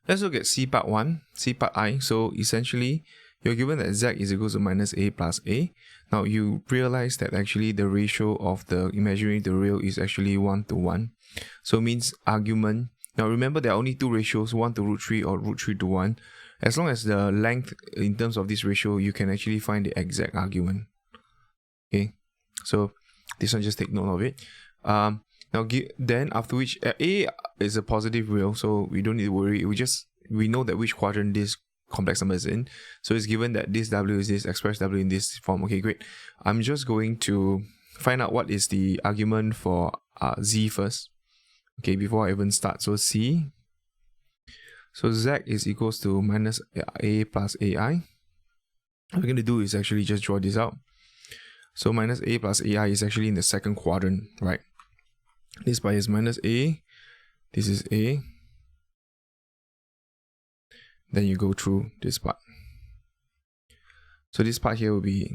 Let's look at C part 1, C part I. So essentially, you're given that z is equal to minus a plus a. Now you realize that actually the ratio of the imaginary to real is actually 1 to 1. So it means argument. Now remember there are only two ratios, 1 to root 3 or root 3 to 1. As long as the length in terms of this ratio, you can actually find the exact argument. Okay, so this one, just take note of it. Now then after which a is a positive real, so we don't need to worry. We know that which quadrant this complex number is in. So it's given that this w is this, express w in this form. Okay, great. I'm just going to find out what is the argument for z first. Okay, before I even start. So z is equals to minus a plus ai. What we're going to do is actually just draw this out. So minus a plus ai is actually in the second quadrant, right? This part is minus a, this is a, then you go through this part. So this part here will be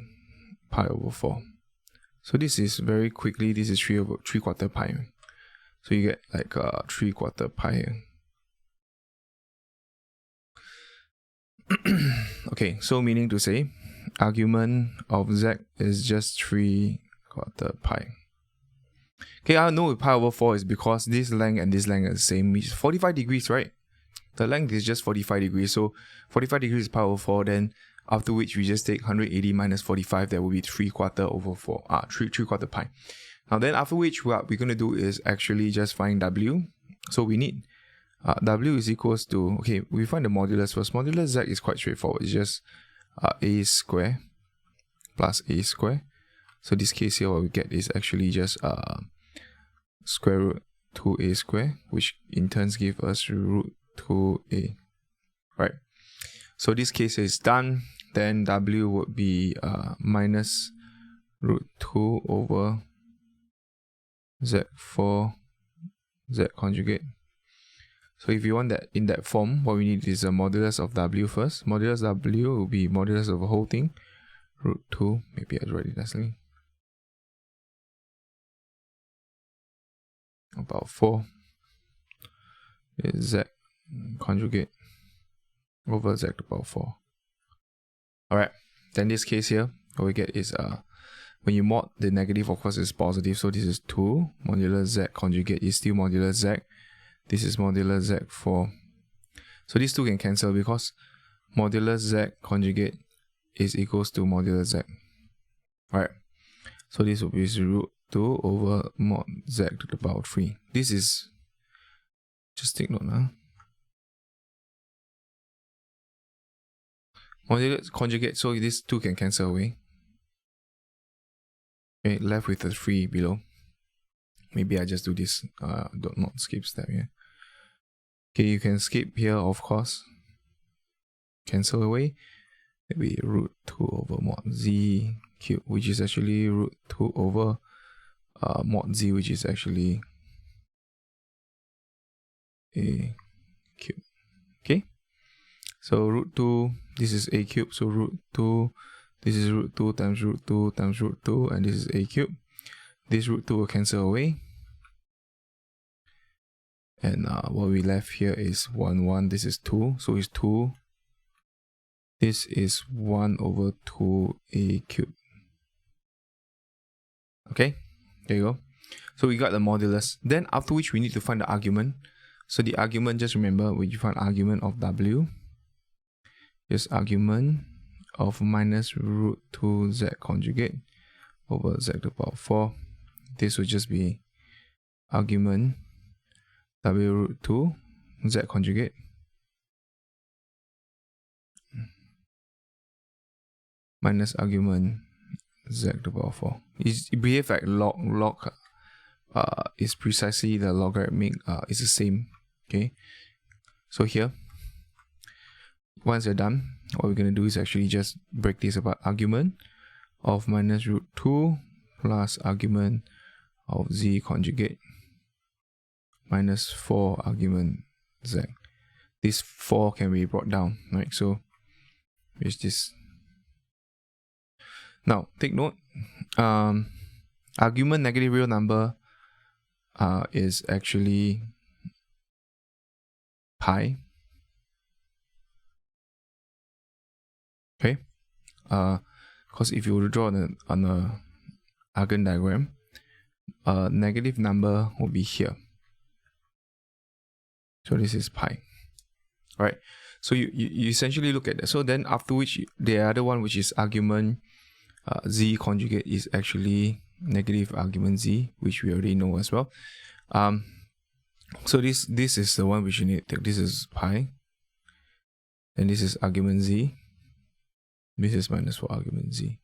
pi over 4. So this is very quickly, this is 3 quarter pi. So you get like 3 quarter pi here. Okay, so meaning to say, argument of z is just 3 quarter pi. Okay, I know pi over 4 is because this length and this length are the same, which is 45 degrees, right? The length is just 45 degrees, so 45 degrees is pi over 4, then after which we just take 180 minus 45, that will be 3 quarter over 4, 3 quarter pi. Now then after which what we're going to do is actually just find w. So we need w is equals to, okay, we find the modulus first. Modulus z is quite straightforward, it's just a square plus a square. So this case here what we get is actually just square root 2a square, which in turn gives us root 2a, right? So this case is done. Then w would be minus root 2 over z4 z conjugate. So if you want that in that form, what we need is a modulus of w first. Modulus w will be modulus of the whole thing, root 2, maybe I write it nicely, about 4 is z conjugate over z to the power 4. Alright, then this case here, what we get is when you mod the negative, of course it's positive, so this is 2 modulus z conjugate is still modulus z. This is modulus z4. So these two can cancel because modulus z conjugate is equals to modulus z. Alright, so this will be root 2 over mod z to the power 3. This is, just take note now. Modulus conjugate, so these two can cancel away. Okay, left with the 3 below. Maybe I just do this, not skip step here. Okay, you can skip here, of course. Cancel away. Maybe root 2 over mod z cube, which is actually root 2 over mod z, which is actually a cube. Okay, so root 2, this is a cube, so root 2, this is root 2 times root 2 times root 2, and this is a cube. This root 2 will cancel away. And what we left here is 1, 1. This is 2. So it's 2. This is 1 over 2a cubed. Okay, there you go. So we got the modulus. Then after which we need to find the argument. So the argument, just remember, when you find argument of w, is argument of minus root 2 z conjugate over z to the power 4. This will just be argument w root 2 z conjugate minus argument z to the power 4. It behaves like log is precisely the logarithmic, is the same. Okay, so here, once you're done, what we're going to do is actually just break this apart. Argument of minus root 2 plus argument of z conjugate minus 4 argument z. This 4 can be brought down, right? So here's this. Now take note, argument negative real number is actually pi. Okay, because if you were to draw on a Argand diagram, a negative number will be here. So this is pi. Alright, so you essentially look at that. So then after which, the other one, which is argument z conjugate, is actually negative argument z, which we already know as well. So this is the one which you need to take. This is pi, and this is argument z. This is minus 4 argument z.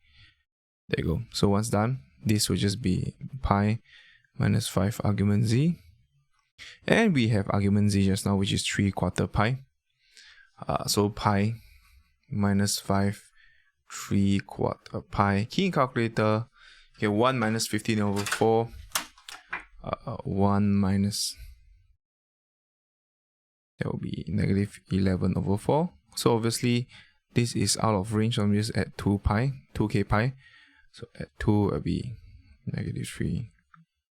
There you go. So once done, this will just be pi minus 5 argument z. And we have argument z just now, which is 3/4 pi. So pi minus 5 3/4 pi. Key in calculator. Okay, 1 minus 15 over 4. 1 minus, that will be negative 11 over 4. So obviously this is out of range, so I'm just at 2k pi. So at 2 will be negative 3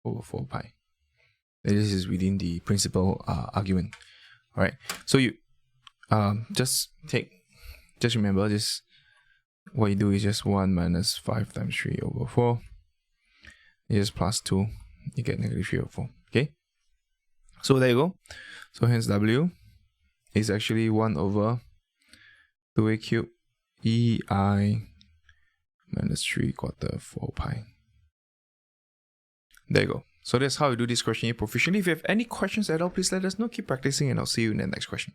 over 4 pi. And this is within the principal argument. Alright, so you just remember this. What you do is just 1 minus 5 times 3 over 4. You just plus 2, you get negative 3 over 4. Okay, so there you go. So hence W is actually 1 over 2a cubed EI minus 3/4 4 pi. There you go. So that's how you do this question proficiently. If you have any questions at all, please let us know. Keep practicing, and I'll see you in the next question.